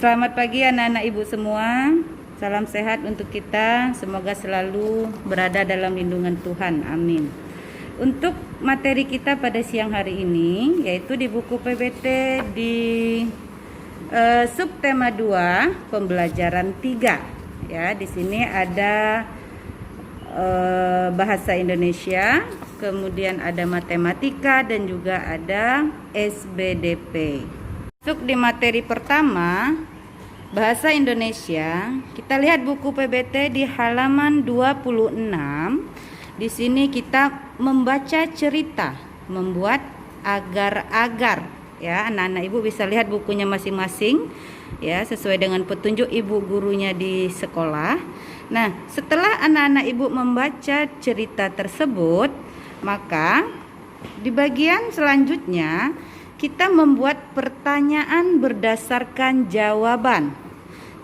Selamat pagi anak-anak ibu semua. Salam sehat untuk kita. Semoga selalu berada dalam lindungan Tuhan. Amin. Untuk materi kita pada siang hari ini yaitu di buku PBT di subtema 2 pembelajaran 3. Ya, di sini ada bahasa Indonesia, kemudian ada matematika dan juga ada SBDP. Masuk di materi pertama, bahasa Indonesia. Kita lihat buku PBT di halaman 26. Di sini kita membaca cerita, membuat agar-agar. Ya, anak-anak ibu bisa lihat bukunya masing-masing ya, sesuai dengan petunjuk ibu gurunya di sekolah. Nah, setelah anak-anak ibu membaca cerita tersebut, maka di bagian selanjutnya kita membuat pertanyaan berdasarkan jawaban.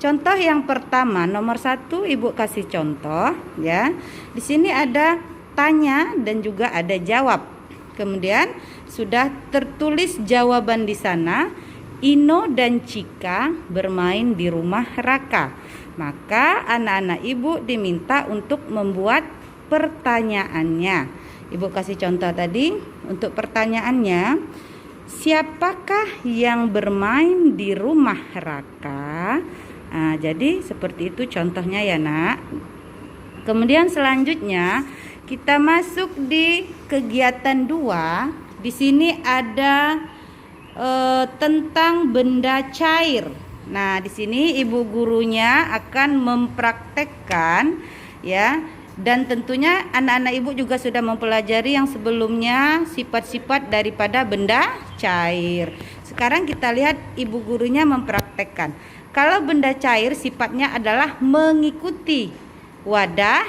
Contoh yang pertama, nomor 1 ibu kasih contoh ya. Di sini ada tanya dan juga ada jawab. Kemudian sudah tertulis jawaban di sana. Ino dan Cika bermain di rumah Raka. Maka anak-anak ibu diminta untuk membuat pertanyaannya. Ibu kasih contoh tadi untuk pertanyaannya. Siapakah yang bermain di rumah Raka? Nah, jadi seperti itu contohnya ya nak. Kemudian selanjutnya kita masuk di kegiatan 2. Di sini ada tentang benda cair. Nah, di sini ibu gurunya akan mempraktekkan ya. Dan tentunya anak-anak ibu juga sudah mempelajari yang sebelumnya sifat-sifat daripada benda cair. Sekarang kita lihat ibu gurunya mempraktekkan. Kalau benda cair sifatnya adalah mengikuti wadah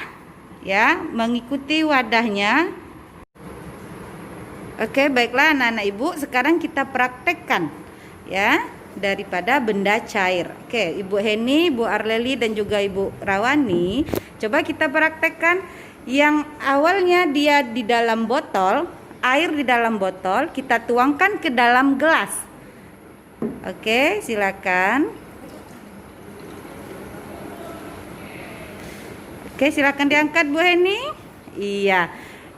ya, mengikuti wadahnya. Oke, baiklah anak-anak ibu, sekarang kita praktekkan ya daripada benda cair. Oke, Ibu Heni, Bu Arleli dan juga Ibu Rawani, coba kita praktekkan yang awalnya dia di dalam botol, air di dalam botol, kita tuangkan ke dalam gelas. Oke, silakan. Oke, silakan diangkat Bu Heni. Iya.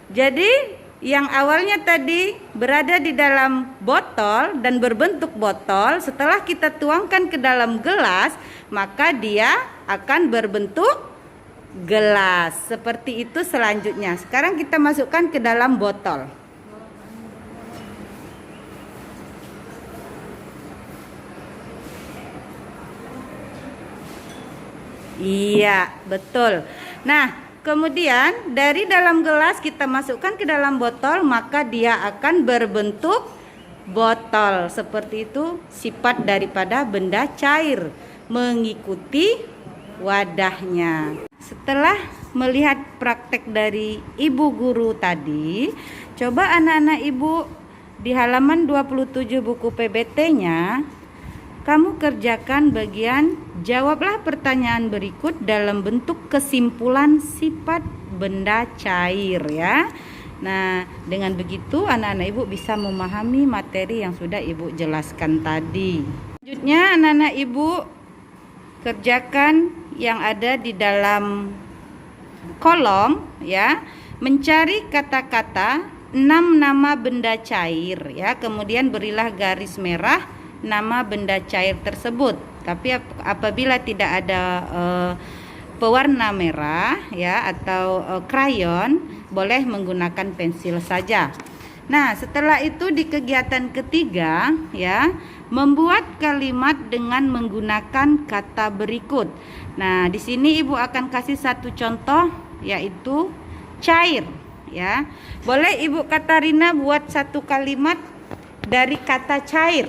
Jadi yang awalnya tadi berada di dalam botol dan berbentuk botol, setelah kita tuangkan ke dalam gelas, maka dia akan berbentuk gelas. Seperti itu selanjutnya. Sekarang kita masukkan ke dalam botol. Iya, betul. Nah, kemudian dari dalam gelas kita masukkan ke dalam botol, maka dia akan berbentuk botol. Seperti itu sifat daripada benda cair, mengikuti wadahnya. Setelah melihat praktek dari ibu guru tadi, coba anak-anak ibu di halaman 27 buku PBT-nya kamu kerjakan bagian jawablah pertanyaan berikut dalam bentuk kesimpulan sifat benda cair ya. Nah, dengan begitu anak-anak ibu bisa memahami materi yang sudah ibu jelaskan tadi. Selanjutnya anak-anak ibu kerjakan yang ada di dalam kolom ya. Mencari kata-kata 6 nama benda cair ya. Kemudian berilah garis merah nama benda cair tersebut. Tapi apabila tidak ada pewarna merah ya atau krayon, boleh menggunakan pensil saja. Nah, setelah itu di kegiatan ketiga ya, membuat kalimat dengan menggunakan kata berikut. Nah, di sini ibu akan kasih satu contoh yaitu cair ya. Boleh Ibu Katarina buat satu kalimat dari kata cair.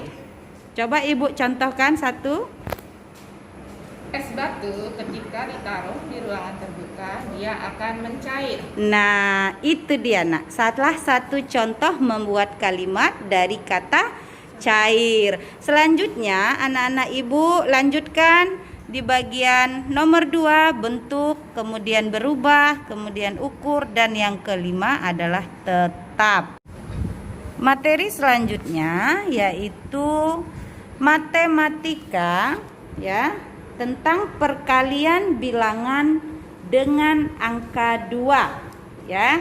Coba ibu contohkan satu. Es batu ketika ditaruh di ruangan terbuka dia akan mencair. Nah, itu dia nak. Salah satu contoh membuat kalimat dari kata cair. Selanjutnya anak-anak ibu lanjutkan di bagian nomor 2 bentuk, kemudian berubah, kemudian ukur, dan yang kelima adalah tetap. Materi selanjutnya yaitu matematika ya, tentang perkalian bilangan dengan angka 2 ya.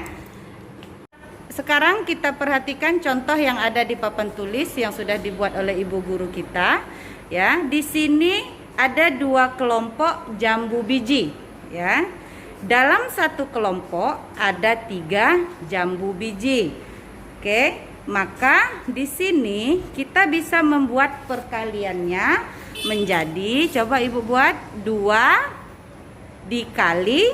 Sekarang kita perhatikan contoh yang ada di papan tulis yang sudah dibuat oleh ibu guru kita ya. Di sini ada 2 kelompok jambu biji ya. Dalam satu kelompok ada 3 jambu biji. Oke, maka di sini kita bisa membuat perkaliannya menjadi, coba ibu buat, 2 dikali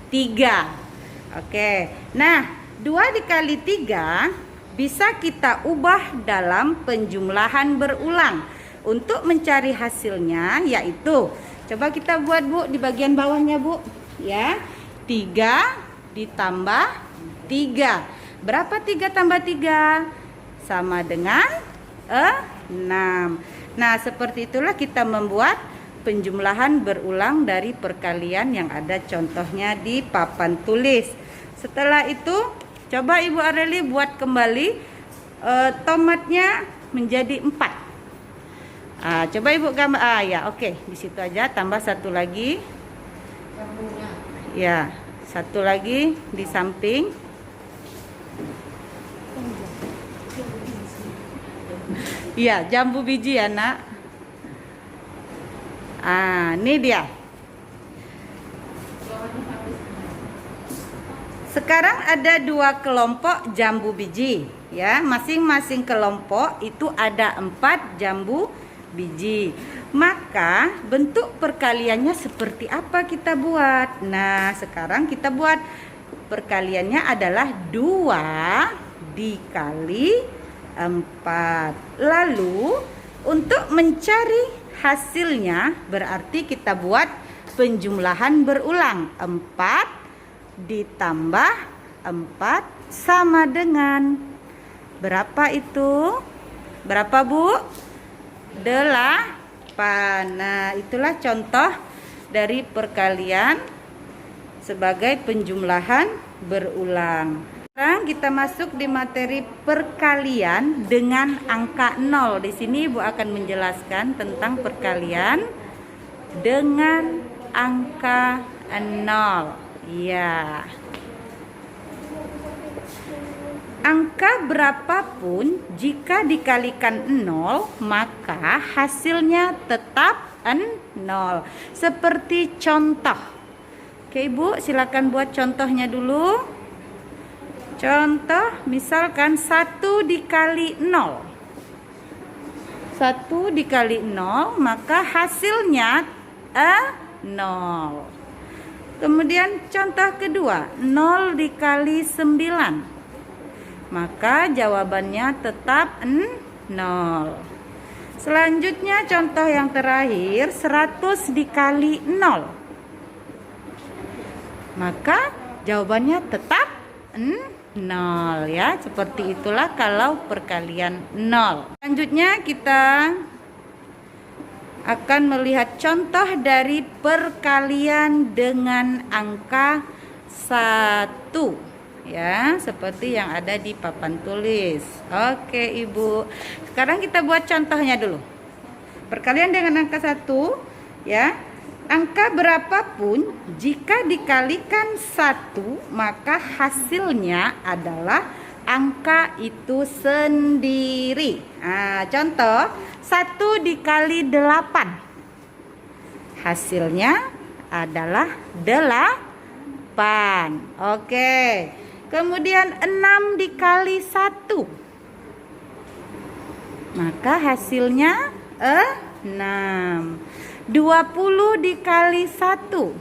3. Oke, nah 2 dikali 3 bisa kita ubah dalam penjumlahan berulang. Untuk mencari hasilnya yaitu, coba kita buat Bu di bagian bawahnya Bu ya. 3 ditambah 3. Berapa 3 tambah 3? Sama dengan 6. Nah, seperti itulah kita membuat penjumlahan berulang dari perkalian yang ada contohnya di papan tulis. Setelah itu, coba Ibu Areli buat kembali tomatnya menjadi 4. Coba Ibu gambar. Ya, oke. Di situ aja, tambah 1 lagi. Ya, 1 lagi di samping. Iya, jambu biji ya nak. Ini dia. Sekarang ada 2 kelompok jambu biji ya. Masing-masing kelompok itu ada 4 jambu biji. Maka bentuk perkaliannya seperti apa kita buat? Nah, sekarang kita buat perkaliannya adalah 2 dikali 4. Lalu untuk mencari hasilnya berarti kita buat penjumlahan berulang. 4 ditambah 4 sama dengan berapa itu? Berapa Bu? 8. Nah, itulah contoh dari perkalian sebagai penjumlahan berulang. Sekarang kita masuk di materi perkalian dengan angka 0. Di sini Ibu akan menjelaskan tentang perkalian dengan angka 0. Ya. Angka berapapun jika dikalikan 0 maka hasilnya tetap 0. Seperti contoh. Oke Ibu, silakan buat contohnya dulu. Contoh misalkan 1 dikali 0. 1 dikali 0 maka hasilnya 0. Kemudian contoh kedua, 0 dikali 9. Maka jawabannya tetap 0. Selanjutnya contoh yang terakhir, 100 dikali 0. Maka jawabannya tetap 0 ya. Seperti itulah kalau perkalian 0. Selanjutnya kita akan melihat contoh dari perkalian dengan angka 1. Ya, seperti yang ada di papan tulis. Oke Ibu. Sekarang kita buat contohnya dulu. Perkalian dengan angka 1 ya. Angka berapapun jika dikalikan 1 maka hasilnya adalah angka itu sendiri. Contoh 1 dikali 8. Hasilnya adalah 8. Oke. Kemudian 6 dikali 1. Maka hasilnya 6. 20 dikali 1.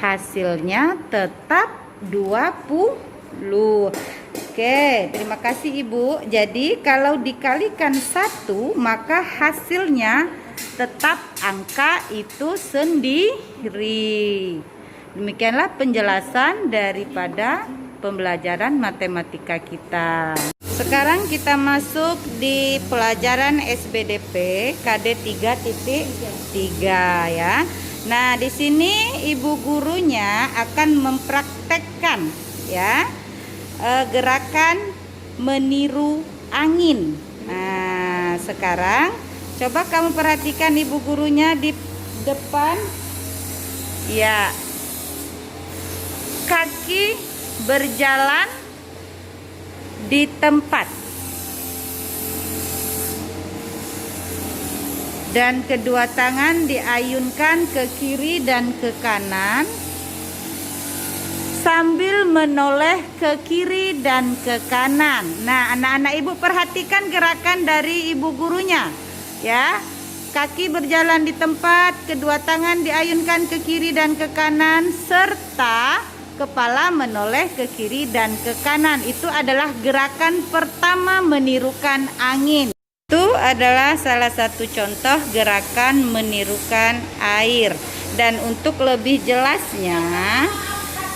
Hasilnya tetap 20. Oke, terima kasih Ibu. Jadi kalau dikalikan 1 maka hasilnya tetap angka itu sendiri. Demikianlah penjelasan daripada pembelajaran matematika kita. Sekarang kita masuk di pelajaran SBDP KD 3.3 ya. Nah, di sini ibu gurunya akan mempraktekkan ya gerakan meniru angin. Nah, sekarang Coba kamu perhatikan ibu gurunya di depan. Ya. Kaki berjalan di tempat. Dan kedua tangan diayunkan ke kiri dan ke kanan sambil menoleh ke kiri dan ke kanan. Nah, anak-anak ibu perhatikan gerakan dari ibu gurunya, ya. Kaki berjalan di tempat, kedua tangan diayunkan ke kiri dan ke kanan, serta kepala menoleh ke kiri dan ke kanan. Itu adalah gerakan pertama menirukan angin. Itu adalah salah satu contoh gerakan menirukan air. Dan untuk lebih jelasnya,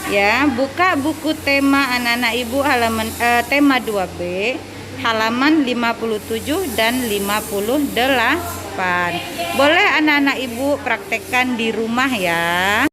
ya, buka buku tema anak-anak ibu halaman tema 2B halaman 57 dan 58. Boleh anak-anak ibu praktekkan di rumah ya.